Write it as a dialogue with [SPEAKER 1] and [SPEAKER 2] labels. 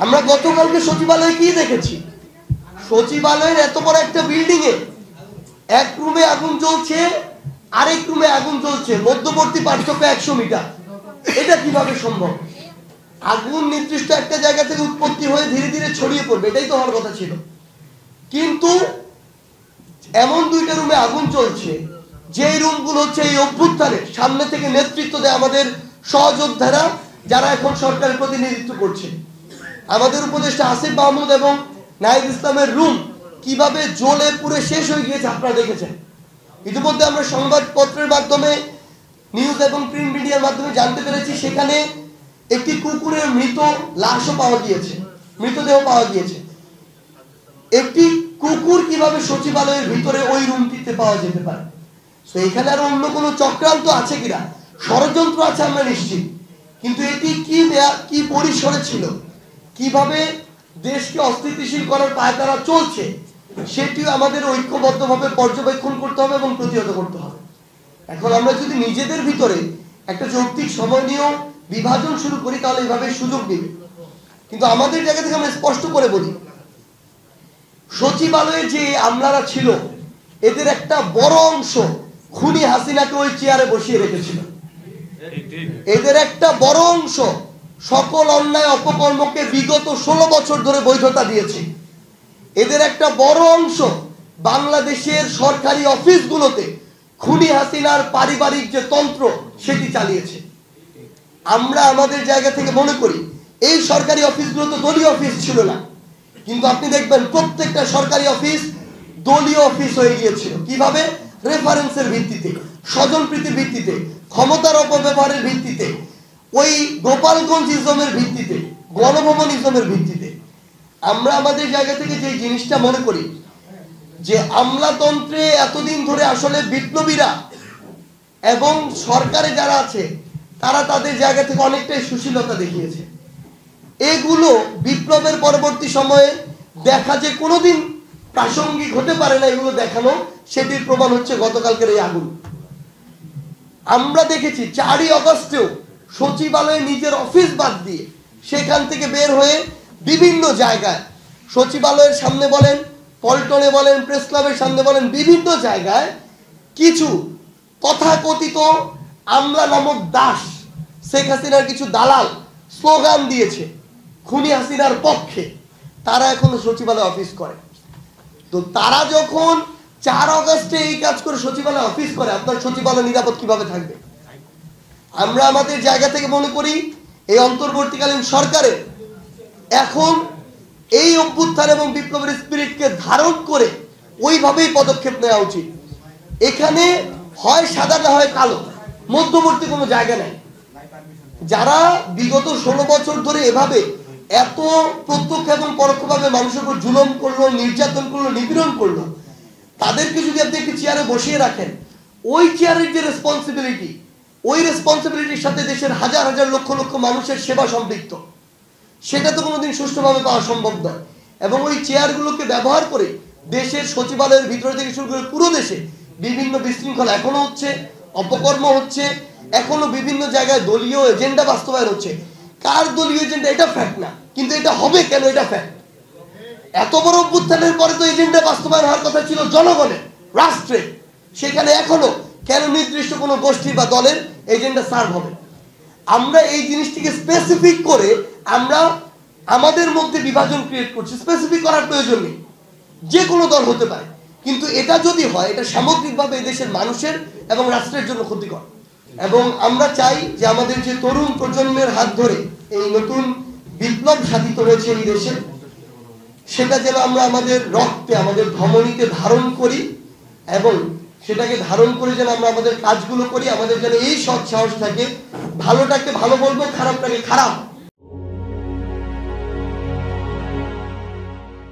[SPEAKER 1] আমরা গতকালকে সচিবালয়ে কি দেখেছি, সচিবালয়ের এত বড় একটা বিল্ডিং এ এক রুমে আগুন জ্বলছে, আরেক রুমে আগুন জ্বলছে, মধ্যবর্তী পার্থক্য 100 মিটার। এটা কিভাবে সম্ভব? আগুন নির্দিষ্ট একটা জায়গা থেকে উৎপত্তি হয়ে ধীরে ধীরে ছড়িয়ে পড়বে, এটাই তো হওয়ার কথা ছিল। কিন্তু এমন দুইটা রুমে আগুন চলছে, যে রুমগুলো হচ্ছে এই অভ্যুত্থানের সামনে থেকে নেতৃত্ব দেয় আমাদের সহযোদ্ধারা, যারা এখন সরকারের প্রতিনিধিত্ব করছে। আমাদের উপদেষ্টা আসিফ মাহমুদ এবং নাহিদ ইসলামের রুম কিভাবে জ্বলে পুড়ে শেষ হয়ে গিয়েছে আপনারা দেখেছেন। ইতিমধ্যে আমরা সংবাদপত্রের মাধ্যমে, নিউজ এবং প্রিন্ট মিডিয়ার মাধ্যমে জানতে পেরেছি সেখানে একটি কুকুরের মৃত লাশও পাওয়া গিয়েছে, মৃতদেহ পাওয়া গিয়েছে। একটি কুকুর কিভাবে সচিবালয়ের ভিতরে ওই রুমটিতে পাওয়া যেতে পারে? তো এখানে আর অন্য কোনো চক্রান্ত আছে কিনা, ষড়যন্ত্র আছে আমরা নিশ্চিত। কিন্তু এটি কি পরিসরে ছিল, কিভাবে দেশকে অস্থিতিশীল করার পায়তারা চলছে, সেটিও আমাদের ঐক্যবদ্ধভাবে পর্যবেক্ষণ করতে হবে এবং প্রতিহত করতে হবে। এখন আমরা যদি নিজেদের ভিতরে একটা যৌক্তিক সময় নিয়েও বিভাজন শুরু করি, তাহলে এইভাবে সুযোগ নেবে। কিন্তু আমাদের জায়গা থেকে আমরা স্পষ্ট করে বলি, সচিবালয়ে যে আমলারা ছিল, এদের একটা বড় অংশ খুনি হাসিনাকে ওই চেয়ারে বসিয়ে রেখেছিল। এদের একটা বড় অংশ সকল অন্যায় অপকর্মকে বিগত 16 বছর ধরে বৈধতা দিয়েছে। এদের একটা বড় অংশ বাংলাদেশের সরকারি অফিসগুলোতে খুনি হাসিনার পারিবারিক যে তন্ত্র, সেটি চালিয়েছে। আমরা আমাদের জায়গা থেকে মনে করি এই সরকারি অফিসগুলো তো দলীয় অফিস ছিল না, কিন্তু আপনি দেখবেন প্রত্যেকটা সরকারি অফিস দলীয় অফিস হয়ে গিয়েছিল। কিভাবে? রেফারেন্সের ভিত্তিতে, স্বজনপ্রীতির ভিত্তিতে, ক্ষমতার অপব্যবহারের ভিত্তিতে, ওই গোপালগঞ্জ ইজমের ভিত্তিতে, গণভবন ইজমের ভিত্তিতে। আমরা আমাদের জায়গা থেকে যে জিনিসটা মনে করি যে আমলাতন্ত্রে এতদিন ধরে আসলে বিপ্লবীরা এবং সরকারে যারা আছে তারা তাদের জায়গা থেকে অনেকটাই সুশীলতা দেখিয়েছে। এগুলো বিপ্লবের পরবর্তী সময়ে দেখা যে কোনোদিন প্রাসঙ্গিক হতে পারে না, এগুলো দেখানো, সেটির প্রমাণ হচ্ছে গতকালকের এই আগুন। আমরা দেখেছি 4ই আগস্টেও সচিবালয়ে নিজের অফিস বাদ দিয়ে সেখান থেকে বের হয়ে বিভিন্ন জায়গায়, সচিবালয়ের সামনে বলেন, পল্টনে বলেন, প্রেস ক্লাবের সামনে বলেন, বিভিন্ন জায়গায় কিছু তথাকথিত আমলা নামক দাস, শেখ হাসিনার কিছু দালাল স্লোগান দিয়েছে খুনি হাসিনার পক্ষে। তারা এখনো সচিবালয় অফিস করে। তো তারা যখন 4 আগস্টে এই কাজ করে সচিবালয় অফিস করে, আপনার সচিবালয় নিরাপদ কিভাবে থাকবে? আমরা আমাদের জায়গা থেকে মনে করি এই অন্তর্বর্তীকালীন সরকারের এখন এই অভ্যুত্থান এবং বিপ্লবের স্পিরিটকে ধারণ করে ওইভাবেই পদক্ষেপ নেওয়া উচিত। এখানে হয় সাদা না হয় কালো, মধ্যবর্তী কোনো জায়গা নেই। যারা বিগত 16 বছর ধরে এভাবে এত প্রত্যক্ষ এবং পরোক্ষভাবে মানুষের উপর জুলুম করলো, নির্যাতন করলো, নিপীড়ন করলো, তাদেরকে যদি আপনি একটি চেয়ারে বসিয়ে রাখেন, ওই চেয়ারের যে রেসপন্সিবিলিটি, ওই রেসপন্সিবিলিটির সাথে দেশের হাজার হাজার লক্ষ লক্ষ মানুষের সেবা সম্পৃক্ত, সেটা তো কোনোদিন সুষ্ঠুভাবে পাওয়া সম্ভব নয়। এবং ওই চেয়ারগুলোকে ব্যবহার করে দেশের সচিবালয়ের ভিতরে থেকে শুরু করে পুরো দেশে বিভিন্ন বিশৃঙ্খলা এখনো হচ্ছে, অপকর্ম হচ্ছে, এখনো বিভিন্ন জায়গায় দলীয় এজেন্ডা বাস্তবায়ন হচ্ছে। কার দলীয় এজেন্ডা এটা ফ্যাক্ট না, কিন্তু এটা হবে কেন এটা ফ্যাক্ট। এত বড় অভ্যুত্থানের পরে তো এজেন্ডা বাস্তবায়ন হওয়ার কথা ছিল জনগণের, রাষ্ট্রের। সেখানে এখনো কেন নির্দিষ্ট কোনো গোষ্ঠী বা দলের এজেন্ডা সার্ভ হবে? আমরা এই জিনিসটিকে স্পেসিফিক করে আমরা আমাদের মধ্যে বিভাজন ক্রিয়েট করছি। স্পেসিফিক করার প্রয়োজন নেই, যে কোনো দল হতে পারে, কিন্তু এটা যদি হয় এটা সামগ্রিকভাবে এদেশের মানুষের এবং রাষ্ট্রের জন্য ক্ষতিকর। এবং আমরা চাই যে আমাদের যে তরুণ প্রজন্মের হাত ধরে এই নতুন বিপ্লব সাধিত হয়েছে এই দেশে, সেটা যেন আমরা আমাদের রক্তে, আমাদের ধমনীতে ধারণ করি, এবং সেটাকে ধারণ করে যেন আমরা আমাদের কাজগুলো করি। আমাদের যেন এই সৎ সাহস থাকে, ভালোটাকে ভালো বলবো, খারাপটাকে খারাপ